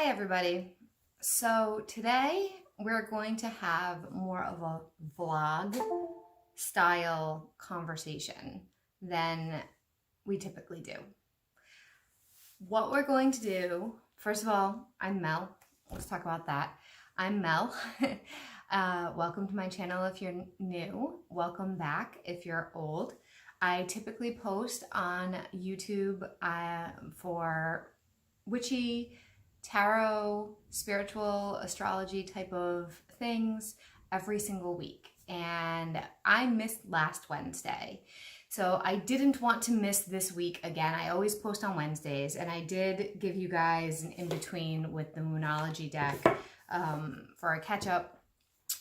Hi everybody. So today we're going to have more of a vlog style conversation than we typically do. What we're going to do, first of all, I'm Mel. Let's talk about that. I'm Mel. Welcome to my channel if you're new. Welcome back if you're old. I typically post on YouTube for witchy, tarot, spiritual, astrology type of things every single week. And I missed last Wednesday. So I didn't want to miss this week again. I always post on Wednesdays, and I did give you guys an in-between with the Moonology deck for a catch-up.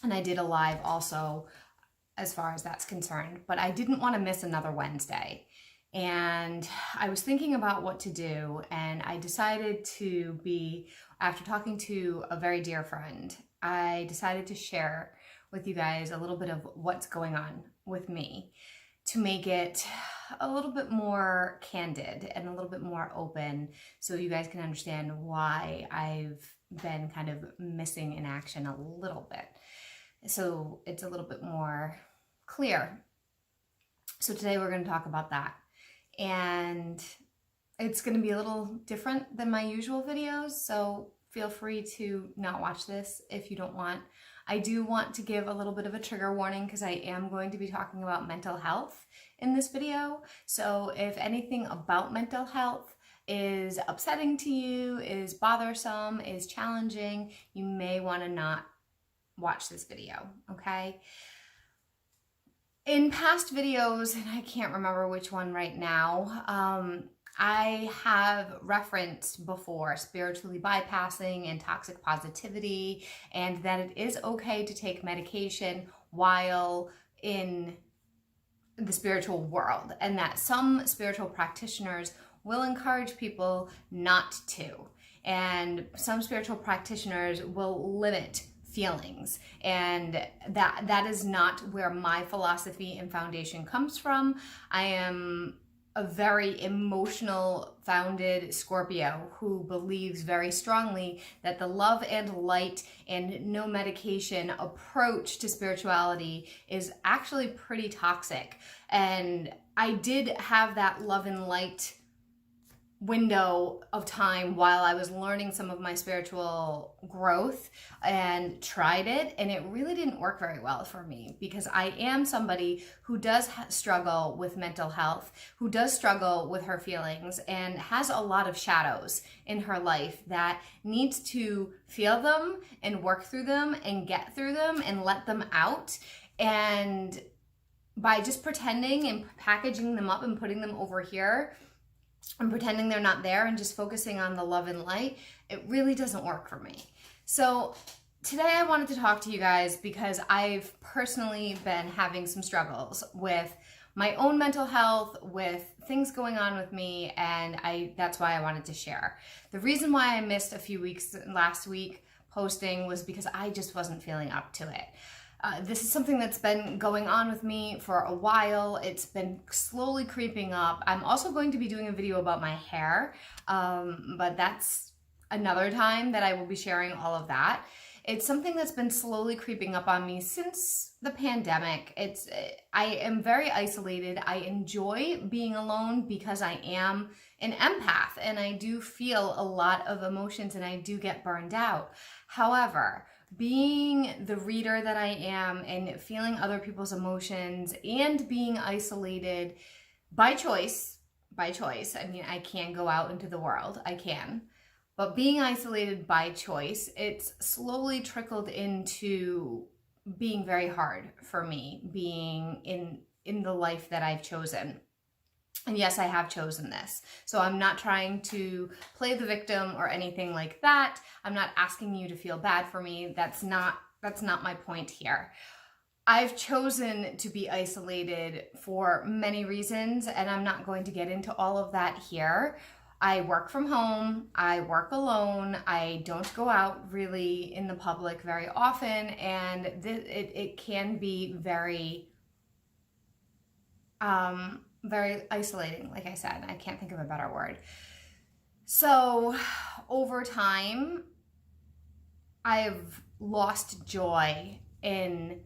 And I did a live also as far as that's concerned. But I didn't want to miss another Wednesday. And I was thinking about what to do, and I decided after talking to a very dear friend, I decided to share with you guys a little bit of what's going on with me to make it a little bit more candid and a little bit more open so you guys can understand why I've been kind of missing in action a little bit. So it's a little bit more clear. So today we're going to talk about that. And it's going to be a little different than my usual videos, so feel free to not watch this if you don't want. I do want to give a little bit of a trigger warning because I am going to be talking about mental health in this video. So if anything about mental health is upsetting to you, is bothersome, is challenging, you may want to not watch this video, okay? In past videos, and I can't remember which one right now, I have referenced before spiritually bypassing and toxic positivity, and that it is okay to take medication while in the spiritual world, and that some spiritual practitioners will encourage people not to, and some spiritual practitioners will limit feelings, and that is not where my philosophy and foundation comes from. I am a very emotional founded Scorpio who believes very strongly that the love and light and no medication approach to spirituality is actually pretty toxic. And I did have that love and light window of time while I was learning some of my spiritual growth and tried it, and it really didn't work very well for me because I am somebody who does struggle with mental health, who does struggle with her feelings, and has a lot of shadows in her life that needs to feel them and work through them and get through them and let them out. And by just pretending and packaging them up and putting them over here and pretending they're not there and just focusing on the love and light, it really doesn't work for me. So today I wanted to talk to you guys because I've personally been having some struggles with my own mental health, with things going on with me, and that's why I wanted to share. The reason why I missed a few weeks last week posting was because I just wasn't feeling up to it. This is something that's been going on with me for a while. It's been slowly creeping up. I'm also going to be doing a video about my hair, but that's another time that I will be sharing all of that. It's something that's been slowly creeping up on me since the pandemic. I am very isolated. I enjoy being alone because I am an empath and I do feel a lot of emotions and I do get burned out. However, being the reader that I am and feeling other people's emotions and being isolated by choice, I mean, I can go out into the world, I can, but being isolated by choice, it's slowly trickled into being very hard for me, being in the life that I've chosen. And yes, I have chosen this. So I'm not trying to play the victim or anything like that. I'm not asking you to feel bad for me. That's not my point here. I've chosen to be isolated for many reasons, and I'm not going to get into all of that here. I work from home, I work alone, I don't go out really in the public very often, and it can be very very isolating, like I said. I can't think of a better word. So over time, I've lost joy in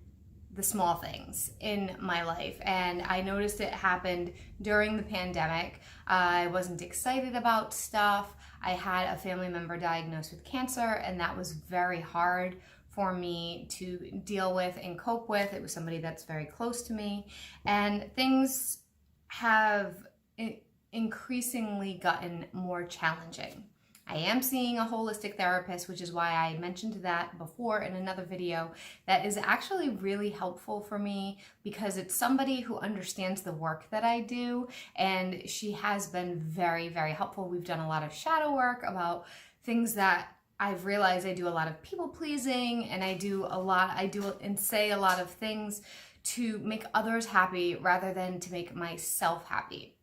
the small things in my life, and I noticed it happened during the pandemic. I wasn't excited about stuff. I had a family member diagnosed with cancer, and that was very hard for me to deal with and cope with. It was somebody that's very close to me, and things have increasingly gotten more challenging. I am seeing a holistic therapist, which is why I mentioned that before in another video. That is actually really helpful for me because it's somebody who understands the work that I do, and she has been very, very helpful. We've done a lot of shadow work about things that I've realized I do a lot of people pleasing, and I do and say a lot of things to make others happy rather than to make myself happy.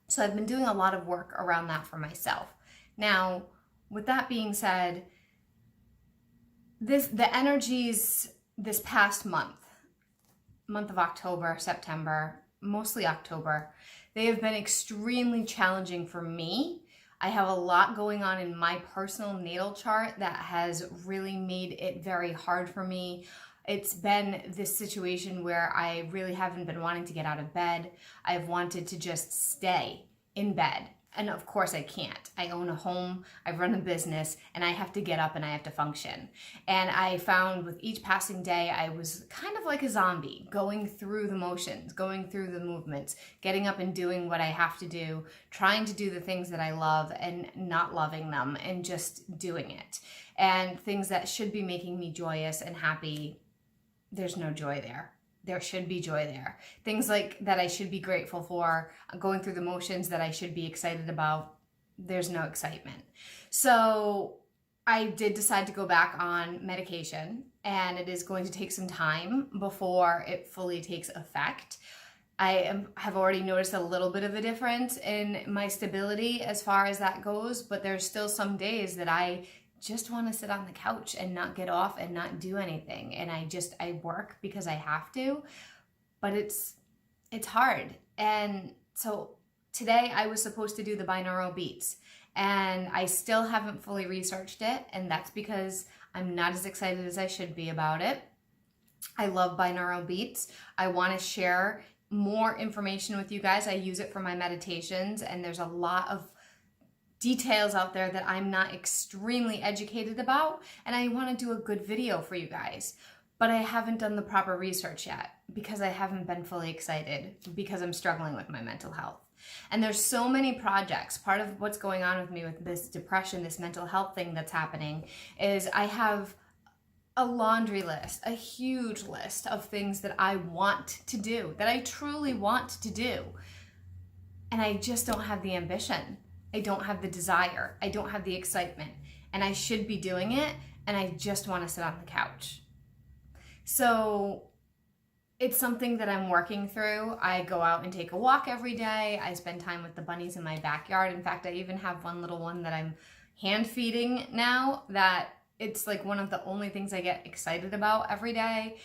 So I've been doing a lot of work around that for myself. Now, with that being said, the energies this past month of October, September, mostly October, they have been extremely challenging for me. I have a lot going on in my personal natal chart that has really made it very hard for me. It's been this situation where I really haven't been wanting to get out of bed. I've wanted to just stay in bed. And of course I can't. I own a home, I run a business, and I have to get up and I have to function. And I found with each passing day, I was kind of like a zombie, going through the motions, going through the movements, getting up and doing what I have to do, trying to do the things that I love and not loving them and just doing it. And things that should be making me joyous and happy, there's no joy there. There should be joy there. Things like that I should be grateful for, going through the motions that I should be excited about, there's no excitement. So I did decide to go back on medication, and it is going to take some time before it fully takes effect. I have already noticed a little bit of a difference in my stability as far as that goes, but there's still some days that I just want to sit on the couch and not get off and not do anything. And I work because I have to, but it's hard. And so today I was supposed to do the binaural beats, and I still haven't fully researched it. And that's because I'm not as excited as I should be about it. I love binaural beats. I want to share more information with you guys. I use it for my meditations, and there's a lot of details out there that I'm not extremely educated about, and I want to do a good video for you guys. But I haven't done the proper research yet because I haven't been fully excited because I'm struggling with my mental health. And there's so many projects. Part of what's going on with me with this depression, this mental health thing that's happening, is I have a laundry list, a huge list of things that I want to do, that I truly want to do. And I just don't have the ambition. I don't have the desire. I don't have the excitement. And I should be doing it, and I just want to sit on the couch. So it's something that I'm working through. I go out and take a walk every day. I spend time with the bunnies in my backyard. In fact, I even have one little one that I'm hand feeding now, that it's like one of the only things I get excited about every day.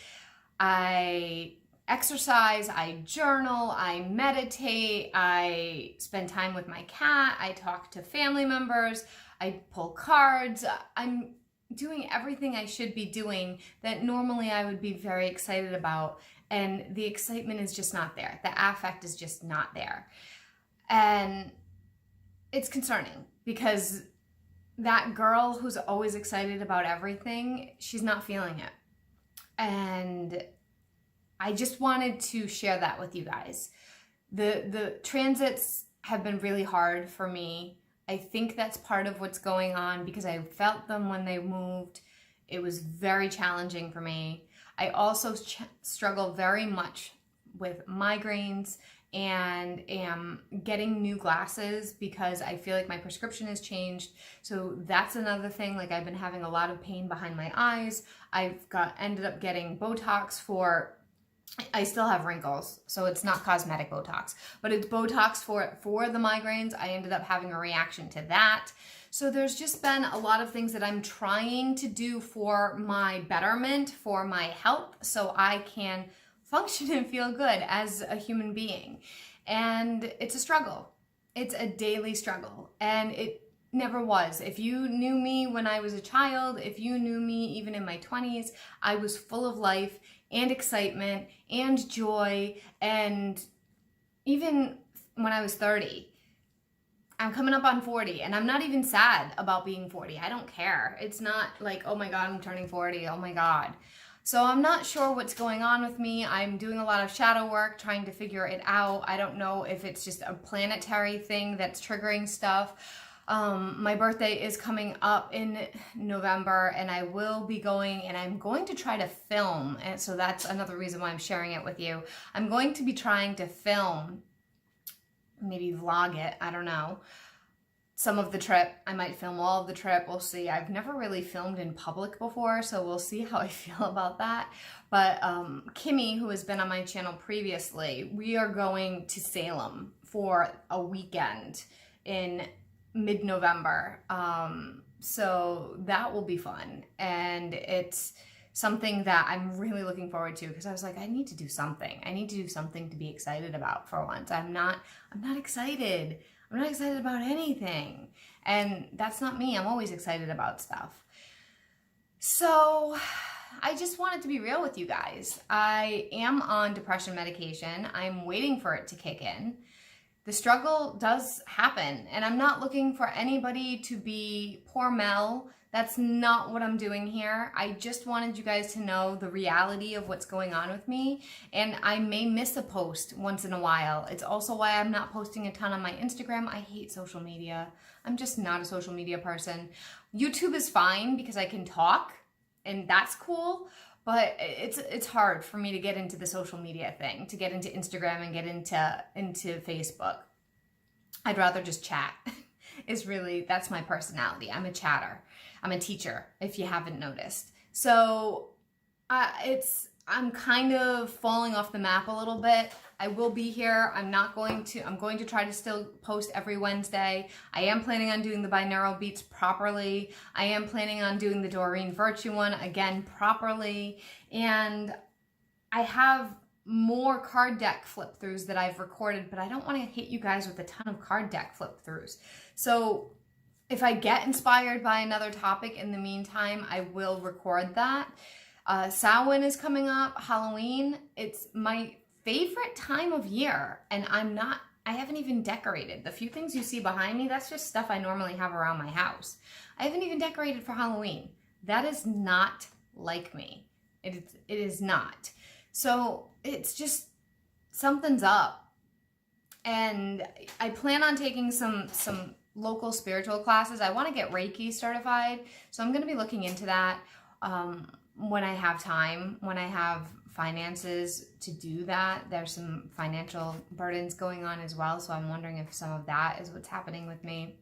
I exercise, I journal, I meditate, I spend time with my cat, I talk to family members, I pull cards. I'm doing everything I should be doing that normally I would be very excited about, and the excitement is just not there. The affect is just not there. And it's concerning because that girl who's always excited about everything, she's not feeling it. And I just wanted to share that with you guys. The transits have been really hard for me. I think that's part of what's going on because I felt them when they moved. It was very challenging for me. I also struggle very much with migraines and am getting new glasses because I feel like my prescription has changed. So that's another thing. Like, I've been having a lot of pain behind my eyes. Ended up getting Botox for, I still have wrinkles, so it's not cosmetic Botox, but it's Botox for the migraines. I ended up having a reaction to that. So there's just been a lot of things that I'm trying to do for my betterment, for my health, so I can function and feel good as a human being. And it's a struggle. It's a daily struggle. And it never was. If you knew me when I was a child, if you knew me even in my 20s, I was full of life and excitement and joy. And even when I was 30, I'm coming up on 40 and I'm not even sad about being 40. I don't care. It's not like, oh my God, I'm turning 40. Oh my God. So I'm not sure what's going on with me. I'm doing a lot of shadow work, trying to figure it out. I don't know if it's just a planetary thing that's triggering stuff. My birthday is coming up in November and I will be going, and I'm going to try to film. And so that's another reason why I'm sharing it with you. I'm going to be trying to film, maybe vlog it, I don't know, some of the trip. I might film all of the trip. We'll see. I've never really filmed in public before, so we'll see how I feel about that. But Kimmy, who has been on my channel previously, we are going to Salem for a weekend in mid-November. So that will be fun. And it's something that I'm really looking forward to, because I was like, I need to do something. I need to do something to be excited about for once. I'm not excited. I'm not excited about anything. And that's not me. I'm always excited about stuff. So I just wanted to be real with you guys. I am on depression medication. I'm waiting for it to kick in. The struggle does happen, and I'm not looking for anybody to be poor Mel. That's not what I'm doing here. I just wanted you guys to know the reality of what's going on with me, and I may miss a post once in a while. It's also why I'm not posting a ton on my Instagram. I hate social media. I'm just not a social media person. YouTube is fine because I can talk, and that's cool, but it's hard for me to get into the social media thing, to get into Instagram and get into Facebook. I'd rather just chat. That's my personality. I'm a chatter. I'm a teacher, if you haven't noticed. So I'm kind of falling off the map a little bit. I will be here. I'm going to try to still post every Wednesday. I am planning on doing the binaural beats properly. I am planning on doing the Doreen Virtue one again properly. And I have more card deck flip throughs that I've recorded, but I don't want to hit you guys with a ton of card deck flip throughs. So if I get inspired by another topic in the meantime, I will record that. Samhain is coming up, Halloween. It's my favorite time of year, and I haven't even decorated. The few things you see behind me, that's just stuff I normally have around my house. I haven't even decorated for Halloween. That is not like me. It is not. So it's just, something's up. And I plan on taking some local spiritual classes. I want to get Reiki certified, so I'm going to be looking into that when I have time, when I have finances to do that. There's some financial burdens going on as well, so I'm wondering if some of that is what's happening with me.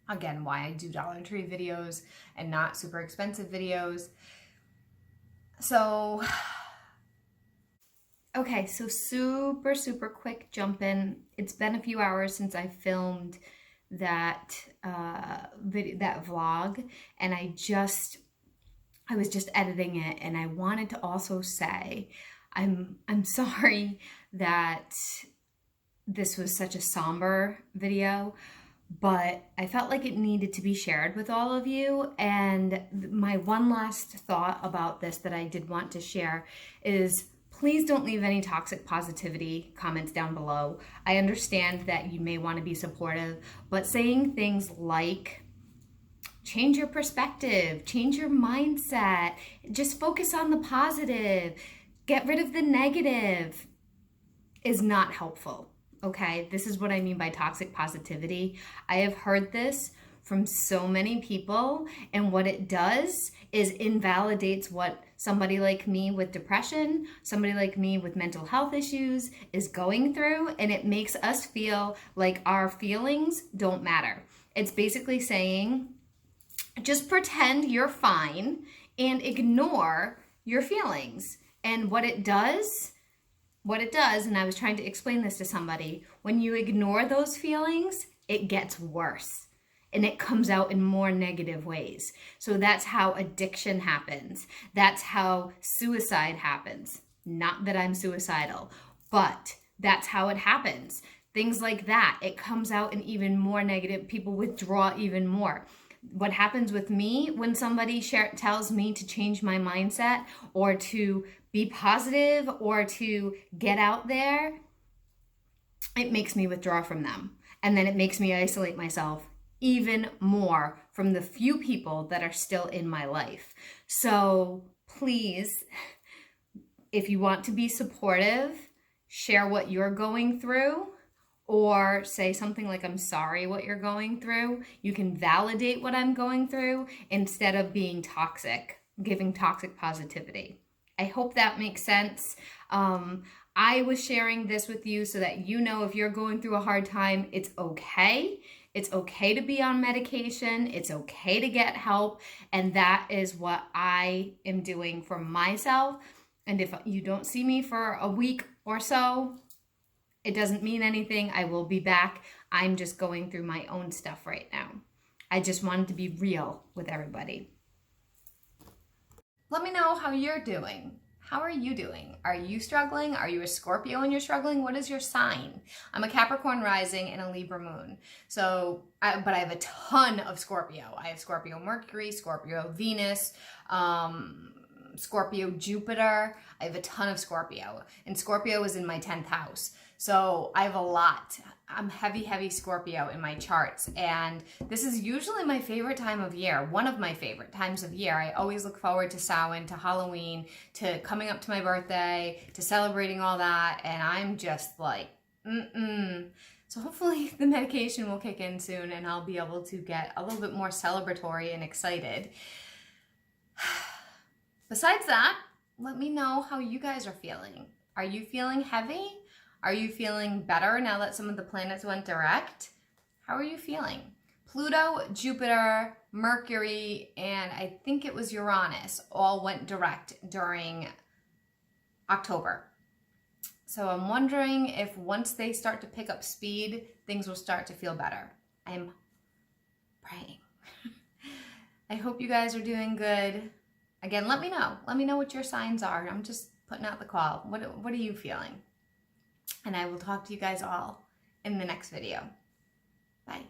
Again, why I do Dollar Tree videos and not super expensive videos. So okay, so super quick jump in. It's been a few hours since I filmed that that vlog, and I was just editing it, and I wanted to also say I'm sorry that this was such a somber video, but I felt like it needed to be shared with all of you. And my one last thought about this that I did want to share is, please don't leave any toxic positivity comments down below. I understand that you may want to be supportive, but saying things like, change your perspective, change your mindset, just focus on the positive, get rid of the negative, is not helpful, okay? This is what I mean by toxic positivity. I have heard this from so many people, and what it does is invalidates what somebody like me with depression, somebody like me with mental health issues is going through, and it makes us feel like our feelings don't matter. It's basically saying, just pretend you're fine and ignore your feelings. And what it does, and I was trying to explain this to somebody, when you ignore those feelings, it gets worse. And it comes out in more negative ways. So that's how addiction happens. That's how suicide happens. Not that I'm suicidal, but that's how it happens. things like that. It comes out in even more negative. People withdraw even more. What happens with me when somebody tells me to change my mindset or to be positive or to get out there, it makes me withdraw from them. And then it makes me isolate myself even more from the few people that are still in my life. So please, if you want to be supportive, share what you're going through, or say something like, I'm sorry what you're going through. You can validate what I'm going through instead of being toxic, giving toxic positivity. I hope that makes sense. I was sharing this with you so that you know if you're going through a hard time, it's okay. It's okay to be on medication. It's okay to get help. And that is what I am doing for myself. And if you don't see me for a week or so, it doesn't mean anything. I will be back. I'm just going through my own stuff right now. I just wanted to be real with everybody. Let me know how you're doing. How are you doing? Are you struggling? Are you a Scorpio and you're struggling? What is your sign? I'm a Capricorn rising and a Libra moon. But I have a ton of Scorpio. I have Scorpio Mercury, Scorpio Venus, Scorpio Jupiter. I have a ton of Scorpio. And Scorpio is in my 10th house. So I have a lot. I'm heavy Scorpio in my charts. And this is usually my favorite time of year. One of my favorite times of year. I always look forward to Samhain, to Halloween, to coming up to my birthday, to celebrating all that. And I'm just like, So hopefully the medication will kick in soon and I'll be able to get a little bit more celebratory and excited. Besides that, let me know how you guys are feeling. Are you feeling heavy? Are you feeling better now that some of the planets went direct? How are you feeling? Pluto, Jupiter, Mercury, and I think it was Uranus all went direct during October. So I'm wondering if once they start to pick up speed, things will start to feel better. I'm praying. I hope you guys are doing good. Again, let me know. Let me know what your signs are. I'm just putting out the call. What are you feeling? And I will talk to you guys all in the next video. Bye.